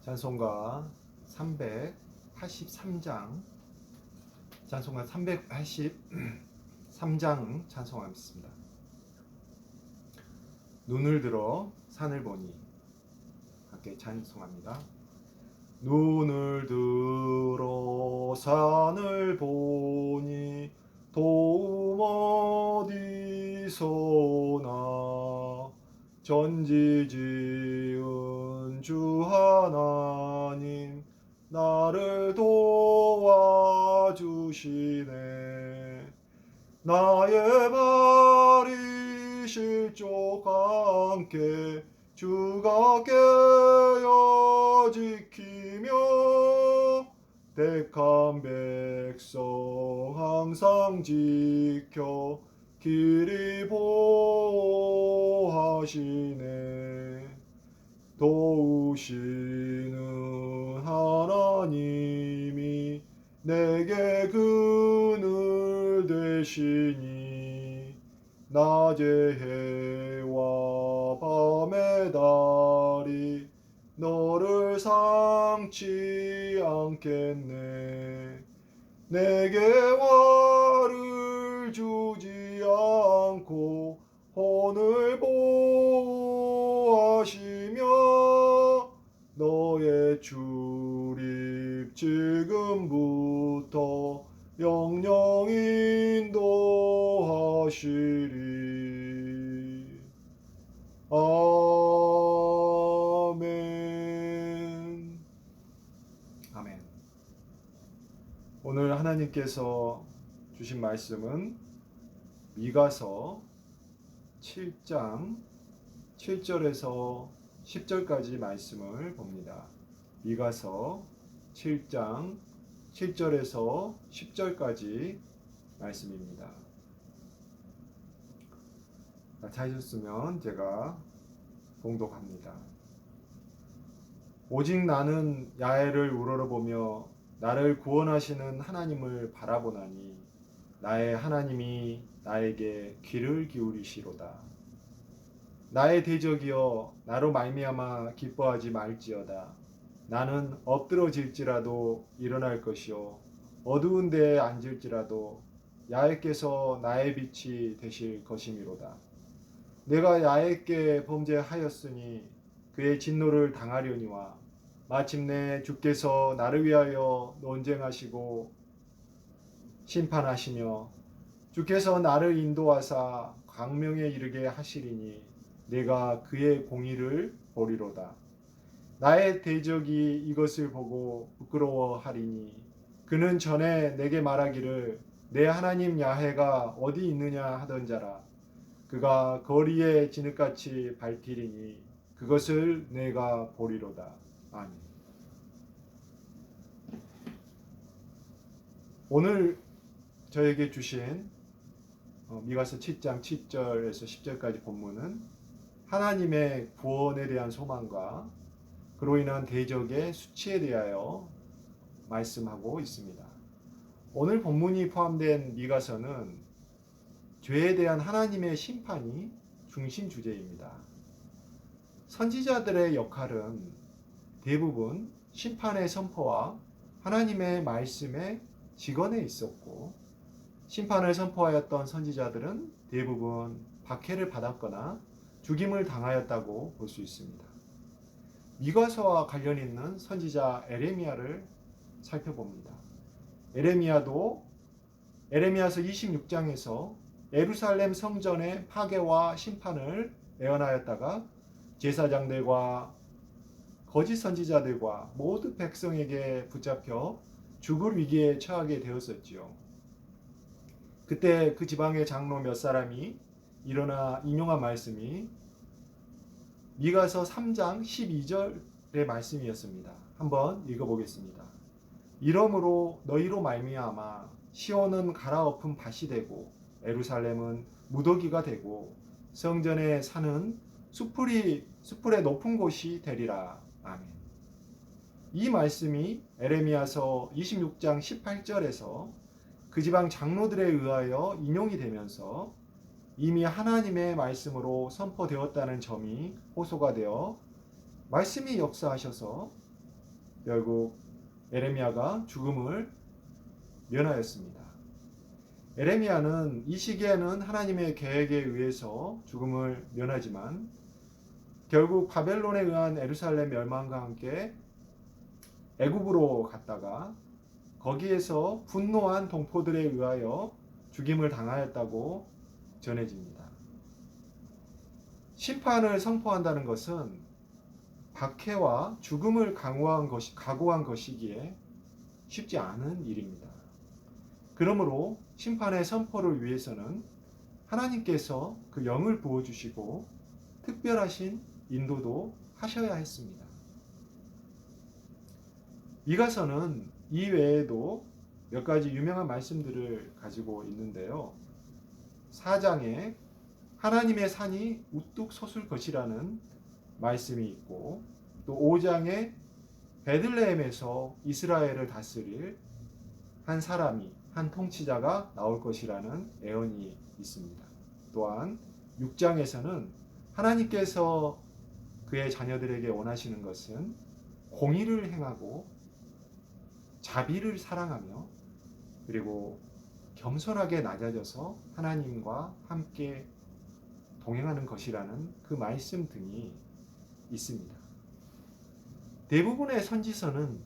찬송가 383장 찬송가 383장 찬송하겠습니다. 눈을 들어 산을 보니 함께 찬송합니다. 눈을 들어 산을 보니 도움 어디서나 전지지은 주 하나님 나를 도와주시네. 나의 발이 실족 않게 주가 깨어 지키며 택한 백성 항상 지켜 길이 보호하시네. 도우시는 하나님이 내게 그늘 되시니 낮의 해와 밤의 달이 너를 상치 않겠네. 내게 화를 주지 않고 혼을 보호하시며 너의 출입 지금부터 영영 인도하시리. 아멘. 아멘. 오늘 하나님께서 주신 말씀은 미가서 7장 7절에서 10절까지 말씀을 봅니다. 미가서 7장 7절에서 10절까지 말씀입니다. 찾으셨으면 제가 봉독합니다. 오직 나는 야훼를 우러러보며 나를 구원하시는 하나님을 바라보나니 나의 하나님이 나에게 귀를 기울이시로다. 나의 대적이여 나로 말미암아 기뻐하지 말지어다. 나는 엎드러질지라도 일어날 것이요 어두운 데에 앉을지라도 야훼께서 나의 빛이 되실 것이미로다. 내가 야훼께 범죄하였으니 그의 진노를 당하려니와 마침내 주께서 나를 위하여 논쟁하시고 심판하시며 주께서 나를 인도하사 광명에 이르게 하시리니 내가 그의 공의를 보리로다. 나의 대적이 이것을 보고 부끄러워하리니 그는 전에 내게 말하기를 내 하나님 야훼가 어디 있느냐 하던 자라. 그가 거리에 진흙같이 밟히리니 그것을 내가 보리로다. 아멘. 오늘 저에게 주신 미가서 7장 7절에서 10절까지 본문은 하나님의 구원에 대한 소망과 그로 인한 대적의 수치에 대하여 말씀하고 있습니다. 오늘 본문이 포함된 미가서는 죄에 대한 하나님의 심판이 중심 주제입니다. 선지자들의 역할은 대부분 심판의 선포와 하나님의 말씀에 직언해 있었고 심판을 선포하였던 선지자들은 대부분 박해를 받았거나 죽임을 당하였다고 볼 수 있습니다. 미가서와 관련 있는 선지자 에레미야를 살펴봅니다. 에레미야서 26장에서 예루살렘 성전의 파괴와 심판을 예언하였다가 제사장들과 거짓 선지자들과 모든 백성에게 붙잡혀 죽을 위기에 처하게 되었었지요. 그때 그 지방의 장로 몇 사람이 일어나 인용한 말씀이 미가서 3장 12절의 말씀이었습니다. 한번 읽어보겠습니다. 이러므로 너희로 말미암아 시온은 갈아엎은 밭이 되고 예루살렘은 무더기가 되고 성전의 산은 수풀의 높은 곳이 되리라. 아멘. 이 말씀이 에레미야서 26장 18절에서 그 지방 장로들에 의하여 인용이 되면서 이미 하나님의 말씀으로 선포되었다는 점이 호소가 되어 말씀이 역사하셔서 결국 에레미야가 죽음을 면하였습니다. 에레미야는 이 시기에는 하나님의 계획에 의해서 죽음을 면하지만 결국 바벨론에 의한 예루살렘 멸망과 함께 애굽으로 갔다가 거기에서 분노한 동포들에 의하여 죽임을 당하였다고 전해집니다. 심판을 선포한다는 것은 박해와 죽음을 각오한 것이기에 쉽지 않은 일입니다. 그러므로 심판의 선포를 위해서는 하나님께서 그 영을 부어주시고 특별하신 인도도 하셔야 했습니다. 미가서는 이 외에도 몇 가지 유명한 말씀들을 가지고 있는데요. 4장에 하나님의 산이 우뚝 솟을 것이라는 말씀이 있고, 또 5장에 베들레헴에서 이스라엘을 다스릴 한 사람이, 한 통치자가 나올 것이라는 예언이 있습니다. 또한 6장에서는 하나님께서 그의 자녀들에게 원하시는 것은 공의를 행하고 자비를 사랑하며 그리고 겸손하게 낮아져서 하나님과 함께 동행하는 것이라는 그 말씀 등이 있습니다. 대부분의 선지서는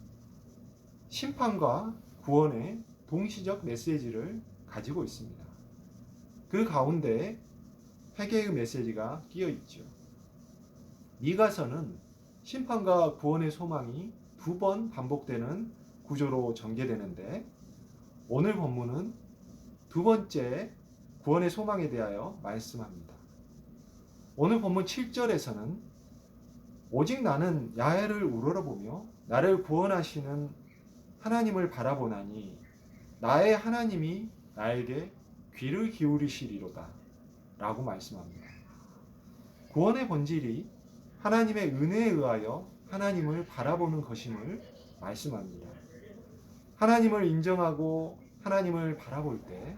심판과 구원의 동시적 메시지를 가지고 있습니다. 그 가운데 회개의 메시지가 끼어 있죠. 미가서는 심판과 구원의 소망이 2번 반복되는 구조로 전개되는데, 오늘 본문은 2번째 구원의 소망에 대하여 말씀합니다. 오늘 본문 7절에서는 오직 나는 야훼를 우러러보며 나를 구원하시는 하나님을 바라보나니 나의 하나님이 나에게 귀를 기울이시리로다 라고 말씀합니다. 구원의 본질이 하나님의 은혜에 의하여 하나님을 바라보는 것임을 말씀합니다. 하나님을 인정하고 하나님을 바라볼 때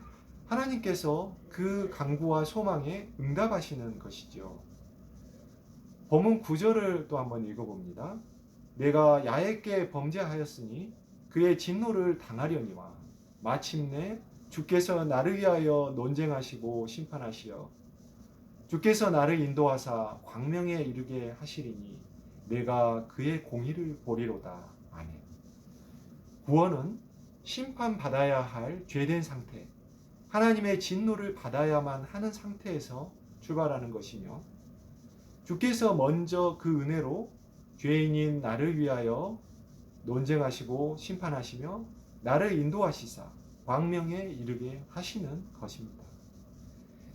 하나님께서 그 간구와 소망에 응답하시는 것이죠. 본문 9절을 또 한번 읽어봅니다. 내가 야훼께 범죄하였으니 그의 진노를 당하려니와 마침내 주께서 나를 위하여 논쟁하시고 심판하시어 주께서 나를 인도하사 광명에 이르게 하시리니 내가 그의 공의를 보리로다. 아멘. 구원은 심판받아야 할 죄된 상태, 하나님의 진노를 받아야만 하는 상태에서 출발하는 것이며, 주께서 먼저 그 은혜로 죄인인 나를 위하여 논쟁하시고 심판하시며 나를 인도하시사 광명에 이르게 하시는 것입니다.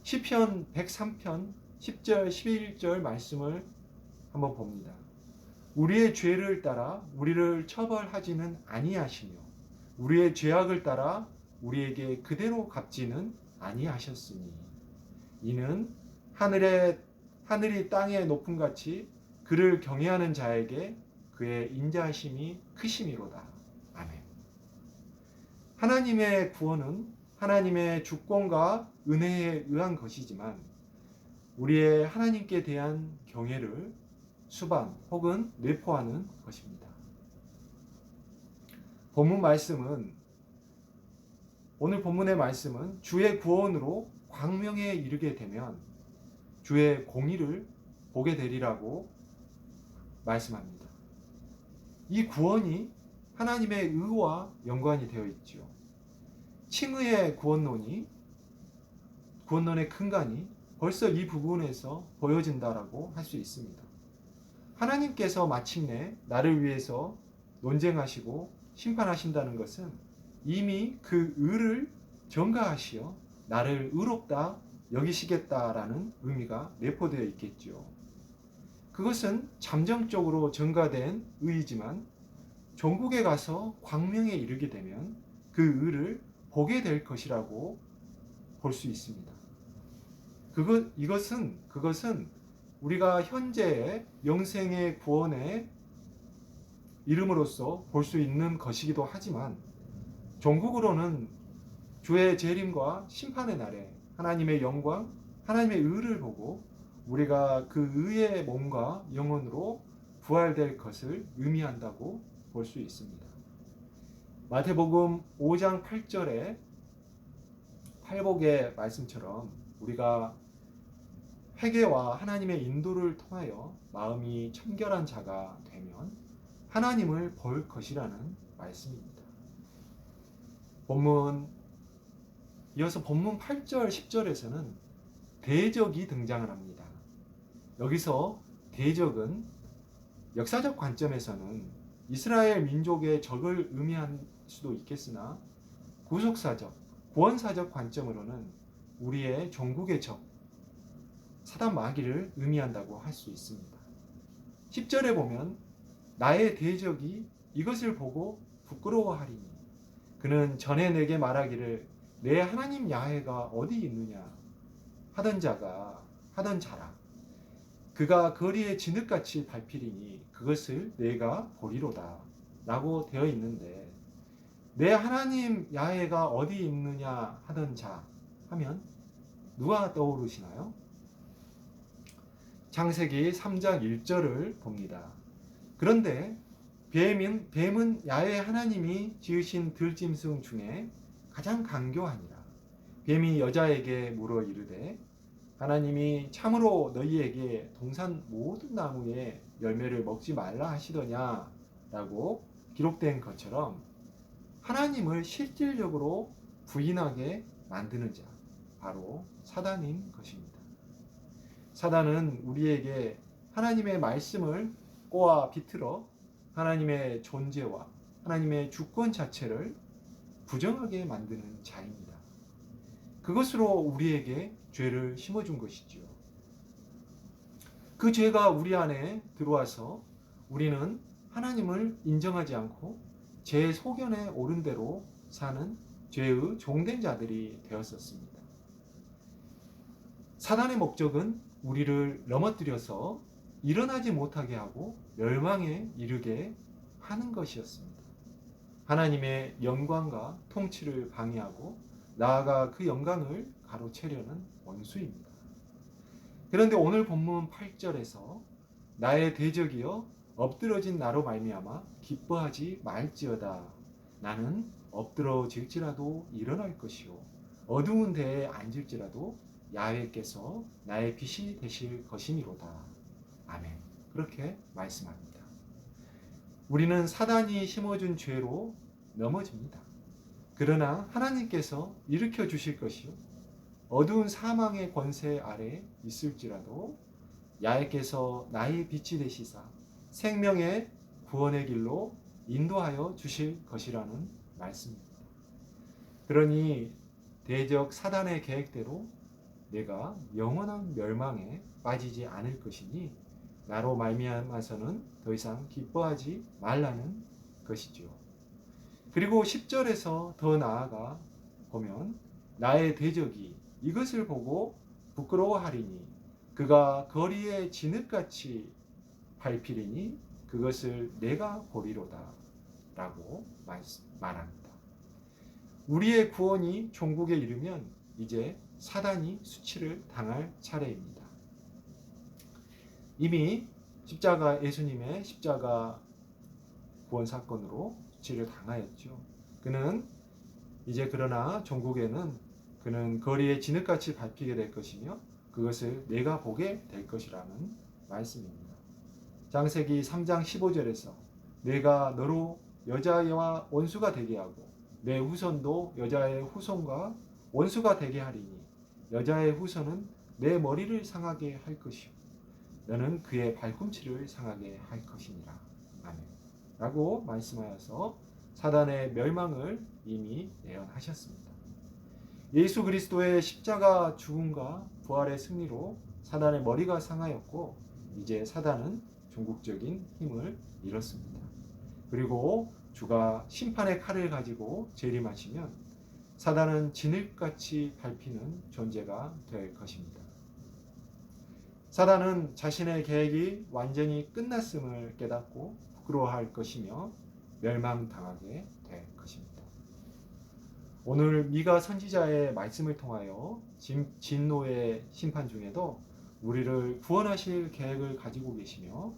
시편 103편 10절 11절 말씀을 한번 봅니다. 우리의 죄를 따라 우리를 처벌하지는 아니하시며 우리의 죄악을 따라 우리에게 그대로 갚지는 아니하셨으니 이는 하늘이 땅의 높음같이 그를 경외하는 자에게 그의 인자하심이 크심이로다. 아멘. 하나님의 구원은 하나님의 주권과 은혜에 의한 것이지만 우리의 하나님께 대한 경외를 수반 혹은 내포하는 것입니다. 오늘 본문의 말씀은 주의 구원으로 광명에 이르게 되면 주의 공의를 보게 되리라고 말씀합니다. 이 구원이 하나님의 의와 연관이 되어 있죠. 칭의의 구원론의 근간이 벌써 이 부분에서 보여진다라고 할 수 있습니다. 하나님께서 마침내 나를 위해서 논쟁하시고 심판하신다는 것은 이미 그 의를 전가하시어 나를 의롭다 여기시겠다라는 의미가 내포되어 있겠죠. 그것은 잠정적으로 전가된 의이지만 종국에 가서 광명에 이르게 되면 그 의를 보게 될 것이라고 볼 수 있습니다. 그것은 우리가 현재의 영생의 구원의 이름으로써 볼 수 있는 것이기도 하지만 종국으로는 주의 재림과 심판의 날에 하나님의 영광, 하나님의 의를 보고 우리가 그 의의 몸과 영혼으로 부활될 것을 의미한다고 볼 수 있습니다. 마태복음 5장 8절에 팔복의 말씀처럼 우리가 회개와 하나님의 인도를 통하여 마음이 청결한 자가 되면 하나님을 볼 것이라는 말씀입니다. 이어서 본문 8절 10절에서는 대적이 등장을 합니다. 여기서 대적은 역사적 관점에서는 이스라엘 민족의 적을 의미할 수도 있겠으나 구속사적, 구원사적 관점으로는 우리의 종국의 적, 사단 마귀를 의미한다고 할 수 있습니다. 10절에 보면 나의 대적이 이것을 보고 부끄러워하리니 그는 전에 내게 말하기를 내 하나님 야훼가 어디 있느냐 하던 자라. 그가 거리에 진흙같이 밟히리니 그것을 내가 보리로다 라고 되어 있는데, 내 하나님 야훼가 어디 있느냐 하던 자 하면 누가 떠오르시나요? 창세기 3장 1절을 봅니다. 그런데 뱀은 야훼 하나님이 지으신 들짐승 중에 가장 강교하니라. 뱀이 여자에게 물어 이르되 하나님이 참으로 너희에게 동산 모든 나무의 열매를 먹지 말라 하시더냐 라고 기록된 것처럼 하나님을 실질적으로 부인하게 만드는 자, 바로 사단인 것입니다. 사단은 우리에게 하나님의 말씀을 꼬아 비틀어 하나님의 존재와 하나님의 주권 자체를 부정하게 만드는 자입니다. 그것으로 우리에게 죄를 심어준 것이지요. 그 죄가 우리 안에 들어와서 우리는 하나님을 인정하지 않고 제 소견에 오른 대로 사는 죄의 종된 자들이 되었었습니다. 사단의 목적은 우리를 넘어뜨려서 일어나지 못하게 하고 멸망에 이르게 하는 것이었습니다. 하나님의 영광과 통치를 방해하고 나아가 그 영광을 가로채려는 원수입니다. 그런데 오늘 본문 8절에서 나의 대적이여 엎드러진 나로 말미암아 기뻐하지 말지어다. 나는 엎드러질지라도 일어날 것이요 어두운 데에 앉을지라도 야훼께서 나의 빛이 되실 것이니로다. 아멘. 그렇게 말씀합니다. 우리는 사단이 심어준 죄로 넘어집니다. 그러나 하나님께서 일으켜 주실 것이요 어두운 사망의 권세 아래 있을지라도 야훼께서 나의 빛이 되시사 생명의 구원의 길로 인도하여 주실 것이라는 말씀입니다. 그러니 대적 사단의 계획대로 내가 영원한 멸망에 빠지지 않을 것이니 나로 말미암아서는 더 이상 기뻐하지 말라는 것이죠. 그리고 10절에서 더 나아가 보면 나의 대적이 이것을 보고 부끄러워하리니 그가 거리에 진흙같이 밟히리니 그것을 내가 보리로다 라고 말합니다. 우리의 구원이 종국에 이르면 이제 사단이 수치를 당할 차례입니다. 이미 예수님의 십자가 구원 사건으로 수치를 당하였죠. 그는 이제 그러나 종국에는 그는 거리에 진흙같이 밟히게 될 것이며 그것을 내가 보게 될 것이라는 말씀입니다. 창세기 3장 15절에서 내가 너로 여자와 원수가 되게 하고 내 후손도 여자의 후손과 원수가 되게 하리니 여자의 후손은 내 머리를 상하게 할 것이요 너는 그의 발꿈치를 상하게 할 것이니라. 아멘. 라고 말씀하여서 사단의 멸망을 이미 예언하셨습니다. 예수 그리스도의 십자가 죽음과 부활의 승리로 사단의 머리가 상하였고 이제 사단은 종국적인 힘을 잃었습니다. 그리고 주가 심판의 칼을 가지고 재림하시면 사단은 진흙같이 밟히는 존재가 될 것입니다. 사단은 자신의 계획이 완전히 끝났음을 깨닫고 부끄러워할 것이며 멸망당하게 될 것입니다. 오늘 미가 선지자의 말씀을 통하여 진노의 심판 중에도 우리를 구원하실 계획을 가지고 계시며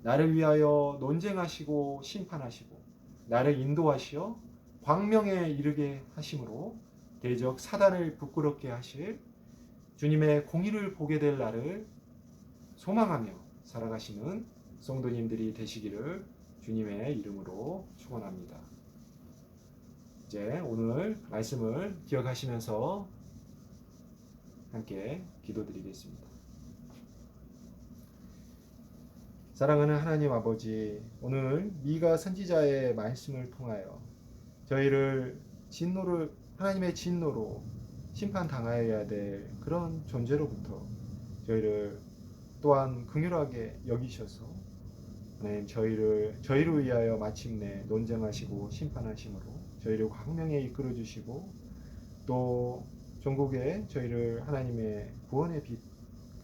나를 위하여 논쟁하시고 심판하시고 나를 인도하시어 광명에 이르게 하심으로 대적 사단을 부끄럽게 하실 주님의 공의를 보게 될 날을 소망하며 살아가시는 성도님들이 되시기를 주님의 이름으로 축원합니다. 이제 오늘 말씀을 기억하시면서 함께 기도드리겠습니다. 사랑하는 하나님 아버지, 오늘 미가 선지자의 말씀을 통하여 저희를 하나님의 진노로 심판당하여야 될 그런 존재로부터 저희를 또한 긍휼하게 여기셔서 하나님 저희를 위하여 마침내 논쟁하시고 심판하심으로 저희를 광명에 이끌어 주시고 또 전국에 저희를 하나님의 구원의 빛,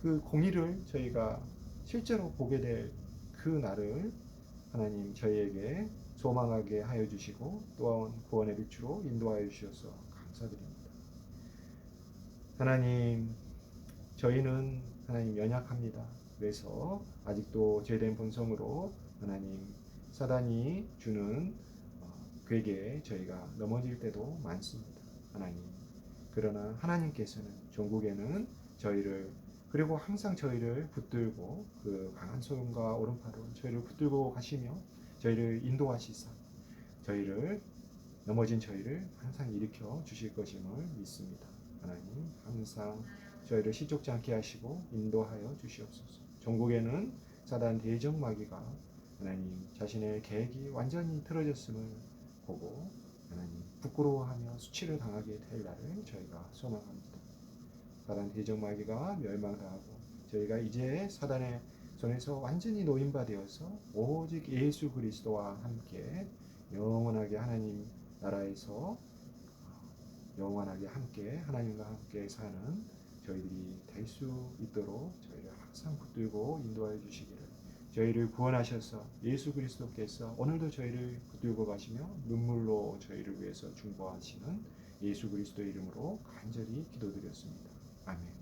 그 공의를 저희가 실제로 보게 될 그 날을 하나님 저희에게 소망하게 하여 주시고 또한 구원의 빛으로 인도하여 주셔서 감사드립니다. 하나님, 저희는 하나님 연약합니다. 그래서 아직도 죄된 본성으로 하나님 사단이 주는 괴계에 저희가 넘어질 때도 많습니다. 하나님, 그러나 하나님께서는 종국에는 저희를 그리고 항상 저희를 붙들고 그 강한 손과 오른팔로 저희를 붙들고 가시며 저희를 인도하시사 넘어진 저희를 항상 일으켜 주실 것임을 믿습니다. 하나님, 항상 저희를 실족지 않게 하시고 인도하여 주시옵소서. 종국에는 사단 대적 마귀가 하나님 자신의 계획이 완전히 틀어졌음을 보고 하나님 부끄러워하며 수치를 당하게 될 날을 저희가 소망합니다. 사단 대적 마귀가 멸망당하고 저희가 이제 사단의 손에서 완전히 노임받아서 오직 예수 그리스도와 함께 영원하게 하나님 나라에서 영원하게 함께 하나님과 함께 사는 저희들이 될 수 있도록 저희를 항상 붙들고 인도하여 주시기를, 저희를 구원하셔서 예수 그리스도께서 오늘도 저희를 붙들고 가시며 눈물로 저희를 위해서 중보하시는 예수 그리스도의 이름으로 간절히 기도드렸습니다. 아멘.